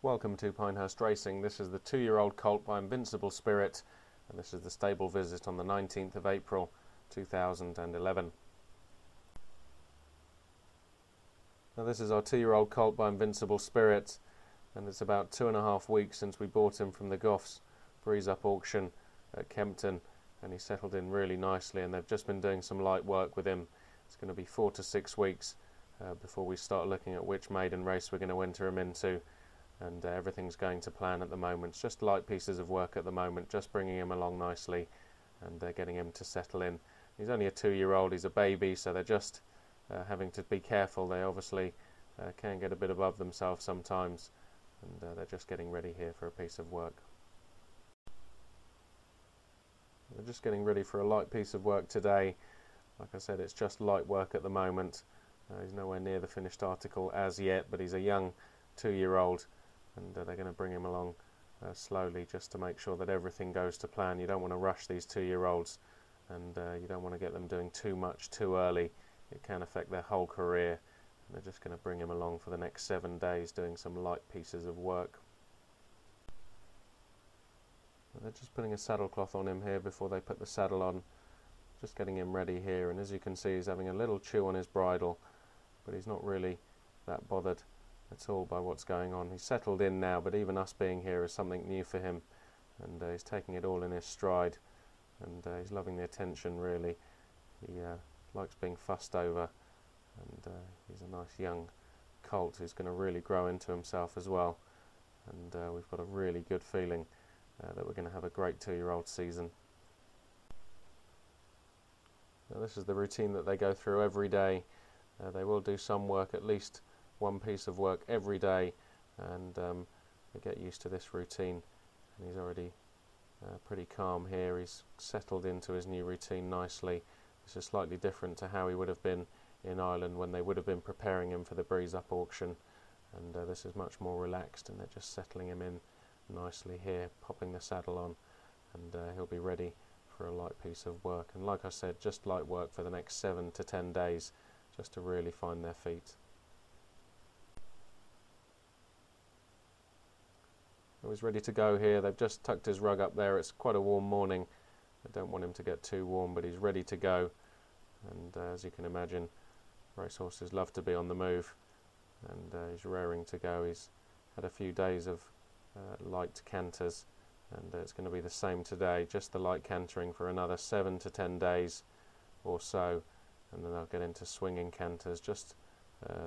Welcome to Pinehurst Racing. This is the 2-year-old Colt by Invincible Spirit, and this is the stable visit on the 19th of April 2011. Now this is our 2-year-old Colt by Invincible Spirit, and it's about 2.5 weeks since we bought him from the Goffs Breeze Up auction at Kempton, and he settled in really nicely, and they've just been doing some light work with him. It's going to be 4 to 6 weeks before we start looking at which maiden race we're going to enter him into, and everything's going to plan at the moment. It's just light pieces of work at the moment, just bringing him along nicely and getting him to settle in. He's only a 2-year-old, he's a baby, so they're just having to be careful. They obviously can get a bit above themselves sometimes, and they're just getting ready here for a piece of work. They're just getting ready for a light piece of work today. Like I said, it's just light work at the moment. He's nowhere near the finished article as yet, but he's a young 2-year-old, and they're going to bring him along slowly just to make sure that everything goes to plan. You don't want to rush these 2-year-olds, and you don't want to get them doing too much too early. It can affect their whole career, and they're just going to bring him along for the next 7 days doing some light pieces of work. And they're just putting a saddle cloth on him here before they put the saddle on, just getting him ready here, and as you can see, he's having a little chew on his bridle, but he's not really that bothered at all by what's going on. He's settled in now, but even us being here is something new for him, and he's taking it all in his stride, and he's loving the attention really. He likes being fussed over, and he's a nice young colt who's going to really grow into himself as well, and we've got a really good feeling that we're going to have a great 2-year-old season. Now this is the routine that they go through every day. They will do some work, at least one piece of work every day, and they get used to this routine, and he's already pretty calm here. He's settled into his new routine nicely. This is slightly different to how he would have been in Ireland when they would have been preparing him for the Breeze Up auction, and this is much more relaxed, and they're just settling him in nicely here, popping the saddle on, and he'll be ready for a light piece of work. And like I said, just light work for the next 7 to 10 days, just to really find their feet. He's ready to go here. They've just tucked his rug up there. It's quite a warm morning. I don't want him to get too warm, but he's ready to go, and as you can imagine, racehorses love to be on the move, and he's raring to go. He's had a few days of light canters, and it's going to be the same today, just the light cantering for another 7 to 10 days or so, and then they'll get into swinging canters, just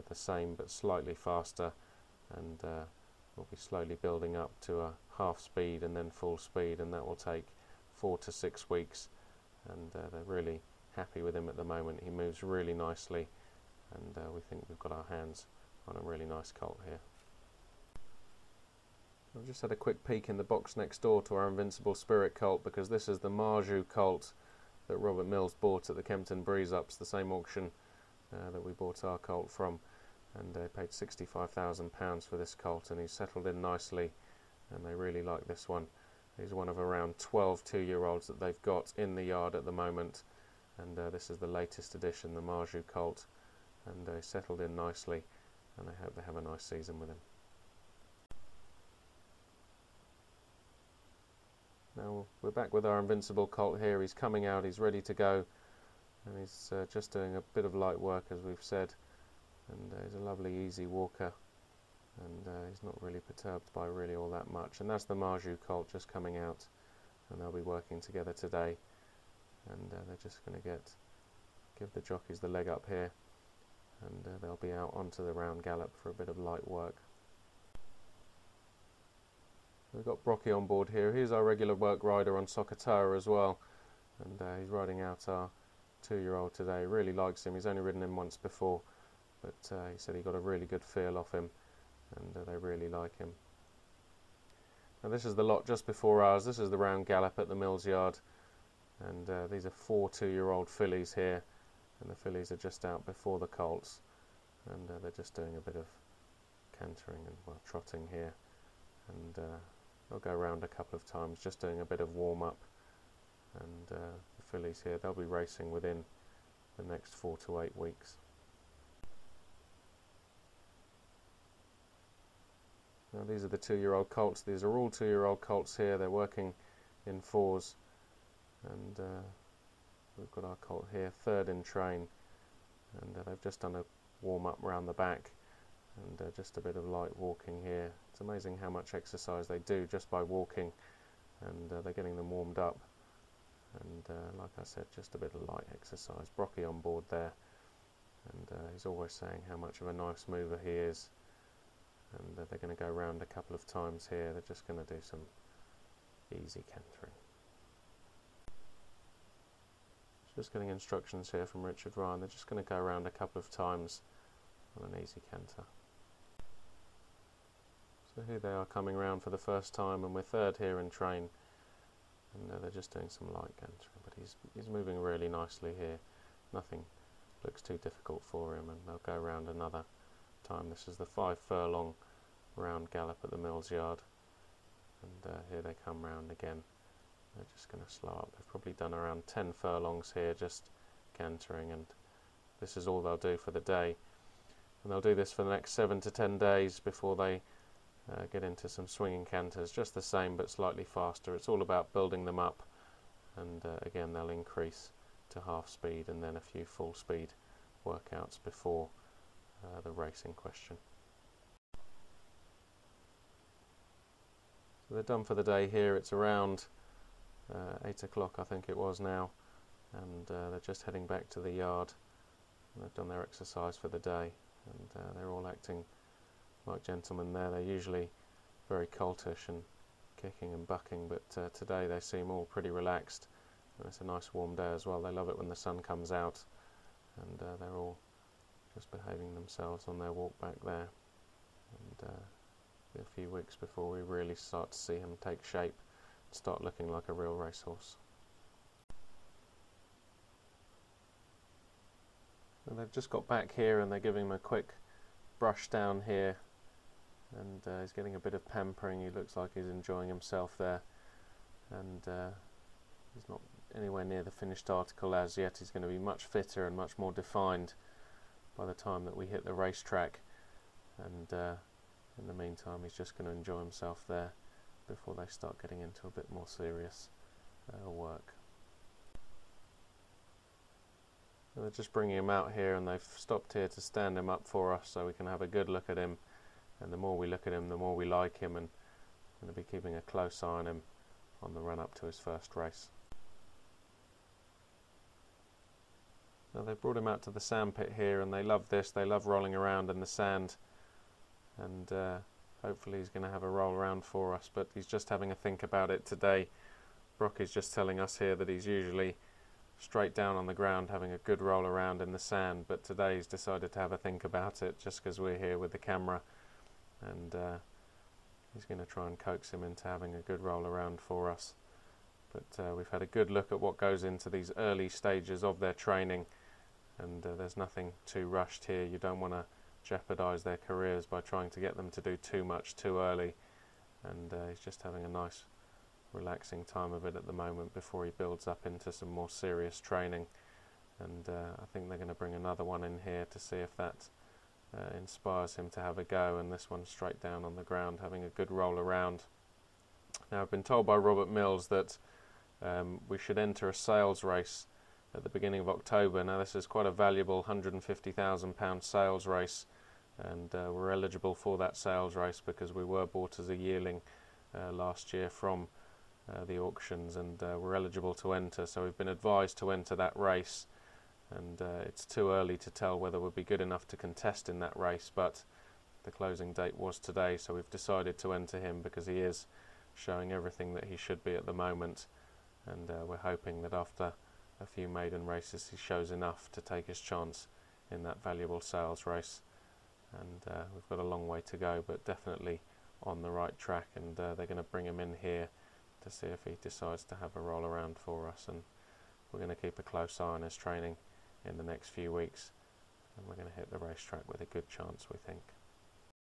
the same but slightly faster, and we'll be slowly building up to a half speed and then full speed, and that will take 4 to 6 weeks, and they're really happy with him at the moment. He moves really nicely, and we think we've got our hands on a really nice colt here. I've just had a quick peek in the box next door to our Invincible Spirit colt, because this is the Marjou colt that Robert Mills bought at the Kempton Breeze Ups, the same auction that we bought our colt from, and they paid £65,000 for this colt, and he's settled in nicely, and they really like this one. He's one of around 12 2-year-olds that they've got in the yard at the moment, and this is the latest edition, the Marjou colt, and he's settled in nicely, and I hope they have a nice season with him. Now we're back with our Invincible colt here. He's coming out, he's ready to go, and he's just doing a bit of light work, as we've said, and he's a lovely easy walker, and he's not really perturbed by really all that much. And that's the Marjou colt just coming out, and they'll be working together today, and they're just going to give the jockeys the leg up here, and they'll be out onto the round gallop for a bit of light work. We've got Brocky on board here. He's our regular work rider on Sokotoa as well, and he's riding out our 2-year-old today. Really likes him. He's only ridden him once before, but he said he got a really good feel off him, and they really like him. Now this is the lot just before ours. This is the round gallop at the Mills Yard, and these are 4 2-year-old fillies here, and the fillies are just out before the colts, and they're just doing a bit of cantering and trotting here, and they'll go around a couple of times just doing a bit of warm-up, and the fillies here, they'll be racing within the next 4 to 8 weeks. Now these are the 2-year-old colts. These are all 2-year-old colts here. They're working in 4s, and we've got our colt here, 3rd in train, and they've just done a warm-up round the back, and just a bit of light walking here. It's amazing how much exercise they do just by walking, and they're getting them warmed up, and like I said, just a bit of light exercise. Brocky on board there, and he's always saying how much of a nice mover he is, and they're going to go round a couple of times here. They're just going to do some easy cantering. Just getting instructions here from Richard Ryan. They're just going to go around a couple of times on an easy canter. So here they are coming round for the first time, and we're 3rd here in train, and they're just doing some light cantering, but he's moving really nicely here. Nothing looks too difficult for him, and they'll go round another time. This is the 5 furlong round gallop at the Mills Yard, and here they come round again. They're just going to slow up. They've probably done around 10 furlongs here just cantering, and this is all they'll do for the day, and they'll do this for the next 7 to 10 days before they get into some swinging canters, just the same but slightly faster. It's all about building them up, and again they'll increase to half speed and then a few full speed workouts before the race in question. So they're done for the day here. It's around 8 o'clock I think it was now, and they're just heading back to the yard. They've done their exercise for the day, and they're all acting like gentlemen there. They're usually very coltish and kicking and bucking, but today they seem all pretty relaxed, and it's a nice warm day as well. They love it when the sun comes out, and they're all just behaving themselves on their walk back there, and be a few weeks before we really start to see him take shape and start looking like a real racehorse. And they've just got back here, and they're giving him a quick brush down here, and he's getting a bit of pampering. He looks like he's enjoying himself there, and he's not anywhere near the finished article as yet. He's going to be much fitter and much more defined by the time that we hit the racetrack, and in the meantime he's just going to enjoy himself there before they start getting into a bit more serious work. And they're just bringing him out here, and they've stopped here to stand him up for us so we can have a good look at him, and the more we look at him the more we like him, and I'm going to be keeping a close eye on him on the run up to his first race. Now they've brought him out to the sand pit here, and they love this. They love rolling around in the sand, and hopefully he's going to have a roll around for us, but he's just having a think about it today. Brocky's just telling us here that he's usually straight down on the ground having a good roll around in the sand, but today he's decided to have a think about it just because we're here with the camera, and he's going to try and coax him into having a good roll around for us. But we've had a good look at what goes into these early stages of their training, and there's nothing too rushed here. You don't want to jeopardize their careers by trying to get them to do too much too early, and he's just having a nice relaxing time of it at the moment before he builds up into some more serious training. And I think they're going to bring another one in here to see if that inspires him to have a go, and this one straight down on the ground having a good roll around. Now I've been told by Robert Mills that we should enter a sales race at the beginning of October. Now this is quite a valuable £150,000 sales race, and we're eligible for that sales race because we were bought as a yearling last year from the auctions, and we're eligible to enter, so we've been advised to enter that race, and it's too early to tell whether we'll be good enough to contest in that race, but the closing date was today, so we've decided to enter him because he is showing everything that he should be at the moment, and we're hoping that after a few maiden races he shows enough to take his chance in that valuable sales race. And we've got a long way to go, but definitely on the right track, and they're going to bring him in here to see if he decides to have a roll around for us, and we're going to keep a close eye on his training in the next few weeks, and we're going to hit the racetrack with a good chance, we think.